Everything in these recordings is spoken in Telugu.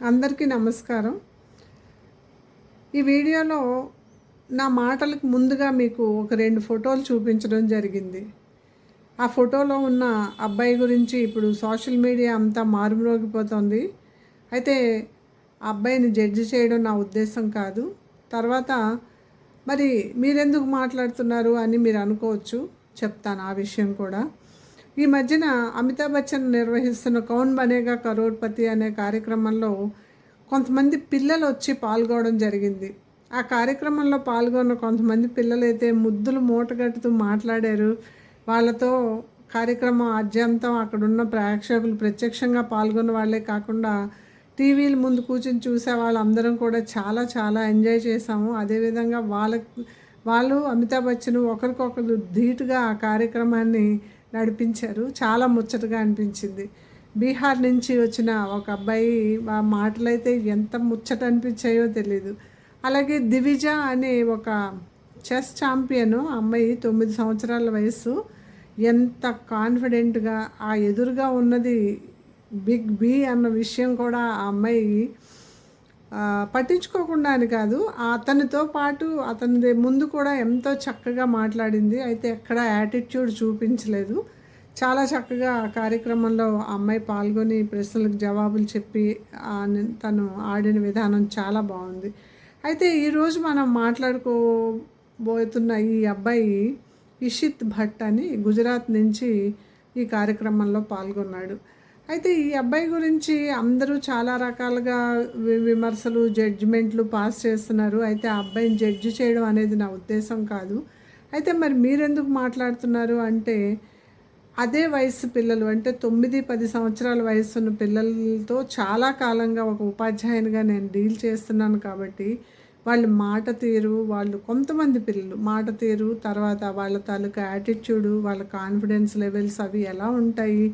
అందరికీ నమస్కారం. ఈ వీడియోలో నా మాటలకు ముందుగా మీకు ఒక 2 ఫోటోలు చూపించడం జరిగింది. ఆ ఫోటోలో ఉన్న అబ్బాయి గురించి ఇప్పుడు సోషల్ మీడియా అంతా మారుమ్రోగిపోతోంది. అయితే ఆ అబ్బాయిని జడ్జి చేయడం నా ఉద్దేశం కాదు. తర్వాత మరి మీరెందుకు మాట్లాడుతున్నారు అని మీరు అనుకోవచ్చు. చెప్తాను ఆ విషయం కూడా. ఈ మధ్యన అమితాబ్ బచ్చన్ నిర్వహిస్తున్న 'కౌన్ బనేగా కరోడ్పతి' అనే కార్యక్రమంలో కొంతమంది పిల్లలు వచ్చి పాల్గొనడం జరిగింది. ఆ కార్యక్రమంలో పాల్గొన్న కొంతమంది పిల్లలైతే ముద్దులు మూటగట్టుతూ మాట్లాడారు. వాళ్ళతో కార్యక్రమం ఆద్యంతం అక్కడున్న ప్రేక్షకులు ప్రత్యక్షంగా పాల్గొన్న వాళ్ళే కాకుండా టీవీల ముందు కూర్చొని చూసే వాళ్ళందరం కూడా చాలా చాలా ఎంజాయ్ చేశాము. అదేవిధంగా వాళ్ళు అమితాబ్ బచ్చన్ ఒకరికొకరు ధీటుగా ఆ కార్యక్రమాన్ని నడిపించారు. చాలా ముచ్చటగా అనిపించింది. బీహార్ నుంచి వచ్చిన ఒక అబ్బాయి ఆ మాటలైతే ఎంత ముచ్చట అనిపించాయో తెలీదు. అలాగే దివిజ అనే ఒక చెస్ ఛాంపియన్ అమ్మాయి 9 సంవత్సరాల వయస్సు ఎంత కాన్ఫిడెంట్గా ఆ ఎదురుగా ఉన్నది బిగ్ బి అన్న విషయం కూడా ఆ అమ్మాయి పట్టించుకోకుండా అని కాదు, అతనితో పాటు అతని ముందు కూడా ఎంతో చక్కగా మాట్లాడింది. అయితే ఎక్కడ యాటిట్యూడ్ చూపించలేదు. చాలా చక్కగా ఆ కార్యక్రమంలో ఆ అమ్మాయి పాల్గొని ప్రశ్నలకు జవాబులు చెప్పి తను ఆడిన విధానం చాలా బాగుంది. అయితే ఈరోజు మనం మాట్లాడుకోబోతున్న ఈ అబ్బాయి ఇషిత్ భట్ అని గుజరాత్ నుంచి ఈ కార్యక్రమంలో పాల్గొన్నాడు. అయితే ఈ అబ్బాయి గురించి అందరూ చాలా రకాలుగా విమర్శలు జడ్జిమెంట్లు పాస్ చేస్తున్నారు. అయితే ఆ అబ్బాయిని జడ్జి చేయడం అనేది నా ఉద్దేశం కాదు. అయితే మరి మీరెందుకు మాట్లాడుతున్నారు అంటే, అదే వయసు పిల్లలు అంటే 9-10 సంవత్సరాల వయసున్న పిల్లలతో చాలా కాలంగా ఒక ఉపాధ్యాయునిగా నేను డీల్ చేస్తున్నాను కాబట్టి వాళ్ళ మాట తీరు, వాళ్ళు కొంతమంది పిల్లలు మాట తీరు, తర్వాత వాళ్ళ తాలూకా యాటిట్యూడు, వాళ్ళ కాన్ఫిడెన్స్ లెవెల్స్ అవి ఎలా ఉంటాయి,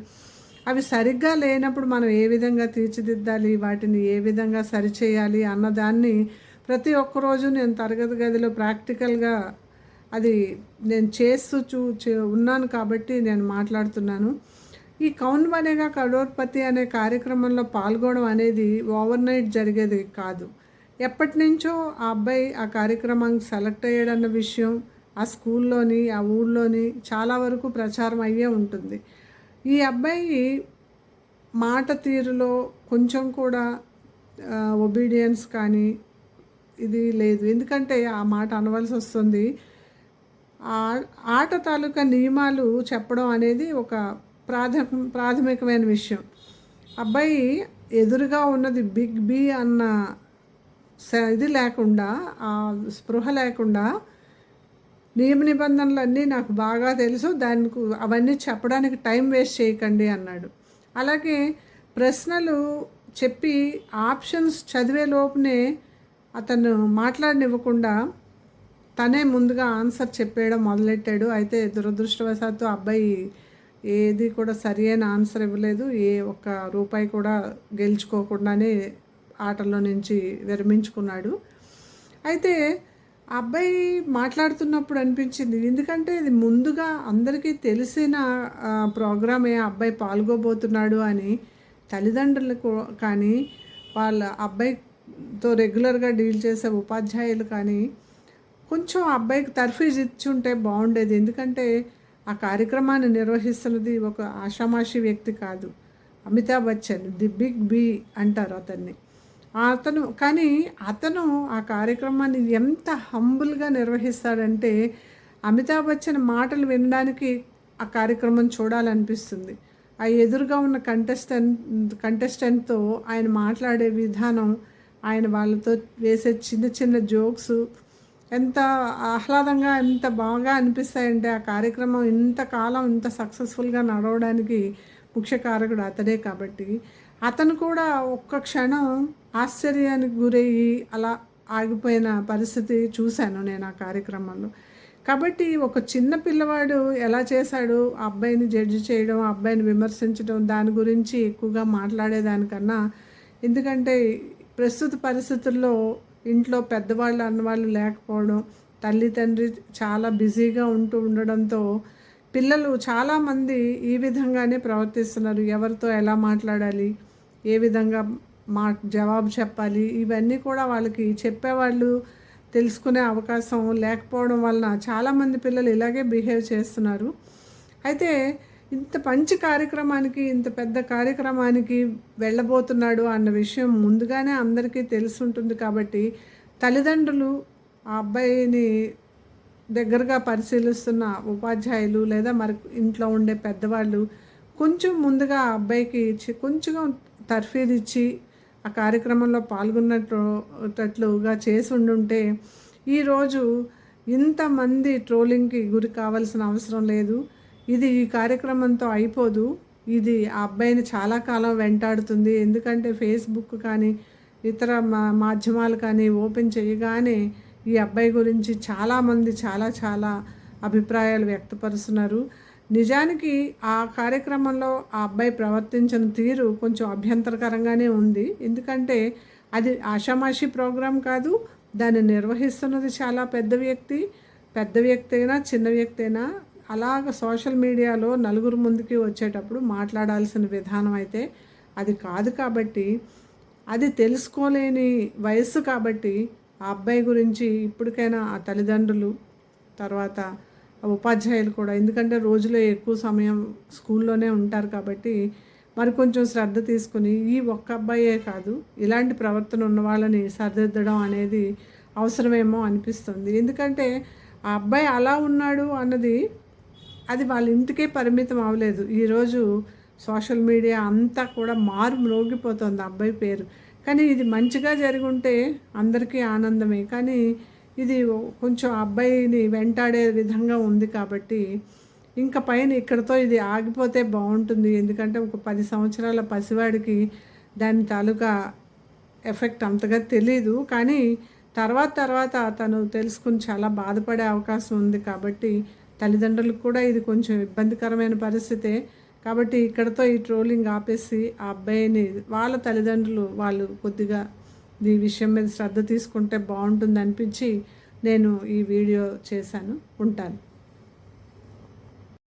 అవి సరిగ్గా లేనప్పుడు మనం ఏ విధంగా తీర్చిదిద్దాలి, వాటిని ఏ విధంగా సరిచేయాలి అన్నదాన్ని ప్రతి ఒక్కరోజు నేను తరగతి గదిలో ప్రాక్టికల్గా అది నేను చేస్తూ ఉన్నాను కాబట్టి నేను మాట్లాడుతున్నాను. ఈ 'కౌన్ బనేగా కరోడ్పతి' అనే కార్యక్రమంలో పాల్గొనడం అనేది ఓవర్ నైట్ జరిగేది కాదు. ఎప్పటి నుంచో ఆ అబ్బాయి ఆ కార్యక్రమానికి సెలెక్ట్ అయ్యాడన్న విషయం ఆ స్కూల్లోని ఆ ఊళ్ళోని చాలా వరకు ప్రచారం అయ్యే ఉంటుంది. ఈ అబ్బాయి మాట తీరులో కొంచెం కూడా ఒబీడియన్స్ కానీ ఇది లేదు. ఎందుకంటే ఆ మాట అనవలసి వస్తుంది. ఆట తాలూకా నియమాలు చెప్పడం అనేది ఒక ప్రాథమికమైన విషయం. అబ్బాయి ఎదురుగా ఉన్నది బిగ్ బి అన్న ఇది లేకుండా, ఆ స్పృహ లేకుండా నియమ నిబంధనలన్నీ నాకు బాగా తెలుసు, దానికి అవన్నీ చెప్పడానికి టైం వేస్ట్ చేయకండి అన్నాడు. అలాగే ప్రశ్నలు చెప్పి ఆప్షన్స్ చదివే లోపునే అతను మాట్లాడనివ్వకుండా తనే ముందుగా ఆన్సర్ చెప్పేయడం మొదలెట్టాడు. అయితే దురదృష్టవశాత్తు అబ్బాయి ఏది కూడా సరి అయిన ఆన్సర్ ఇవ్వలేదు. ఏ ఒక్క రూపాయి కూడా గెలుచుకోకుండానే ఆటల్లో నుంచి విరమించుకున్నాడు. అయితే ఆ అబ్బాయి మాట్లాడుతున్నప్పుడు అనిపించింది, ఎందుకంటే ఇది ముందుగా అందరికీ తెలిసిన ప్రోగ్రామే ఆ అబ్బాయి పాల్గొబోతున్నాడు అని తల్లిదండ్రులకు కానీ వాళ్ళ అబ్బాయితో రెగ్యులర్గా డీల్ చేసే ఉపాధ్యాయులు కానీ కొంచెం అబ్బాయికి తర్ఫీజ్ ఇచ్చి ఉంటే బాగుండేది. ఎందుకంటే ఆ కార్యక్రమాన్ని నిర్వహిస్తున్నది ఒక ఆషామాషి వ్యక్తి కాదు, Amitabh Bachchan, the big B అంటారు అతన్ని. అతను ఆ కార్యక్రమాన్ని ఎంత హంబుల్గా నిర్వహిస్తాడంటే అమితాబ్ బచ్చన్ మాటలు వినడానికి ఆ కార్యక్రమం చూడాలనిపిస్తుంది. ఆ ఎదురుగా ఉన్న కంటెస్టెంట్తో ఆయన మాట్లాడే విధానం, ఆయన వాళ్ళతో వేసే చిన్న చిన్న జోక్స్ ఎంత ఆహ్లాదంగా ఎంత బాగా అనిపిస్తాయంటే ఆ కార్యక్రమం ఇంతకాలం ఇంత సక్సెస్ఫుల్గా నడవడానికి ముఖ్య కారకుడు అతడే. కాబట్టి అతను కూడా ఒక్క క్షణం ఆశ్చర్యానికి గురయ్యి అలా ఆగిపోయిన పరిస్థితి చూశాను నేను ఆ కార్యక్రమంలో. కాబట్టి ఒక చిన్న పిల్లవాడు ఎలా చేశాడు ఆ అబ్బాయిని జడ్జి చేయడం, ఆ అబ్బాయిని విమర్శించడం, దాని గురించి ఎక్కువగా మాట్లాడేదానికన్నా, ఎందుకంటే ప్రస్తుత పరిస్థితుల్లో ఇంట్లో పెద్దవాళ్ళు అన్నవాళ్ళు లేకపోవడం, తల్లి తండ్రి చాలా బిజీగా ఉండడంతో పిల్లలు చాలామంది ఈ విధంగానే ప్రవర్తిస్తున్నారు. ఎవరితో ఎలా మాట్లాడాలి, ఏ విధంగా మా జవాబు చెప్పాలి. ఇవన్నీ కూడా వాళ్ళకి చెప్పేవాళ్ళు తెలుసుకునే అవకాశం లేకపోవడం వలన చాలామంది పిల్లలు ఇలాగే బిహేవ్ చేస్తున్నారు. అయితే ఇంత మంచి కార్యక్రమానికి, ఇంత పెద్ద కార్యక్రమానికి వెళ్ళబోతున్నాడు అన్న విషయం ముందుగానే అందరికీ తెలిసుంటుంది కాబట్టి తల్లిదండ్రులు ఆ అబ్బాయిని దగ్గరగా పరిశీలిస్తున్న ఉపాధ్యాయులు లేదా మరి ఇంట్లో ఉండే పెద్దవాళ్ళు కొంచెం ముందుగా ఆ అబ్బాయికి కొంచెం తర్ఫీదిచ్చి ఆ కార్యక్రమంలో పాల్గొన్నట్లుగా చేసి ఉండుంటే ఈరోజు ఇంతమంది ట్రోలింగ్కి గురి కావాల్సిన అవసరం లేదు. ఇది ఈ కార్యక్రమంతో అయిపోదు. ఇది ఆ అబ్బాయిని చాలా కాలం వెంటాడుతుంది. ఎందుకంటే ఫేస్బుక్ కానీ ఇతర మాధ్యమాలు కానీ ఓపెన్ చేయగానే ఈ అబ్బాయి గురించి చాలామంది చాలా అభిప్రాయాలు వ్యక్తపరుస్తున్నారు. నిజానికి ఆ కార్యక్రమంలో ఆ అబ్బాయి ప్రవర్తించిన తీరు కొంచెం అభ్యంతరకరంగానే ఉంది. ఎందుకంటే అది ఆషామాషి ప్రోగ్రాం కాదు. దాన్ని నిర్వహిస్తున్నది చాలా పెద్ద వ్యక్తి అయినా చిన్న వ్యక్తి అయినా అలాగ సోషల్ మీడియాలో నలుగురు ముందుకి వచ్చేటప్పుడు మాట్లాడాల్సిన విధానం అయితే అది కాదు. కాబట్టి అది తెలుసుకోలేని వయస్సు కాబట్టి ఆ అబ్బాయి గురించి ఇప్పటికైనా ఆ తల్లిదండ్రులు తర్వాత ఉపాధ్యాయులు కూడా, ఎందుకంటే రోజులో ఎక్కువ సమయం స్కూల్లోనే ఉంటారు కాబట్టి మరి కొంచెం శ్రద్ధ తీసుకుని ఈ ఒక్క అబ్బాయే కాదు ఇలాంటి ప్రవర్తన ఉన్న వాళ్ళని సరిదిద్దడం అనేది అవసరమేమో అనిపిస్తుంది. ఎందుకంటే ఆ అబ్బాయి అలా ఉన్నాడు అన్నది అది వాళ్ళ ఇంటికే పరిమితం అవ్వలేదు. ఈరోజు సోషల్ మీడియా అంతా కూడా మ్రోగిపోతుంది ఆ అబ్బాయి పేరు. కానీ ఇది మంచిగా జరిగి ఉంటే అందరికీ ఆనందమే. కానీ ఇది కొంచెం అబ్బాయిని వెంటాడే విధంగా ఉంది కాబట్టి ఇంకా పైన ఇక్కడతో ఇది ఆగిపోతే బాగుంటుంది. ఎందుకంటే ఒక 10 సంవత్సరాల పసివాడికి దాని తాలూకా ఎఫెక్ట్ అంతగా తెలీదు. కానీ తర్వాత తను తెలుసుకుని చాలా బాధపడే అవకాశం ఉంది. కాబట్టి తల్లిదండ్రులకు కూడా ఇది కొంచెం ఇబ్బందికరమైన పరిస్థితే. కాబట్టి ఇక్కడతో ఈ ట్రోలింగ్ ఆపేసి ఆ అబ్బాయిని వాళ్ళ తల్లిదండ్రులు వాళ్ళు కొద్దిగా ఈ విషయం మీద శ్రద్ధ తీసుకుంటే బాగుంటుంది అనిపించి నేను ఈ వీడియో చేశాను. ఉంటాను.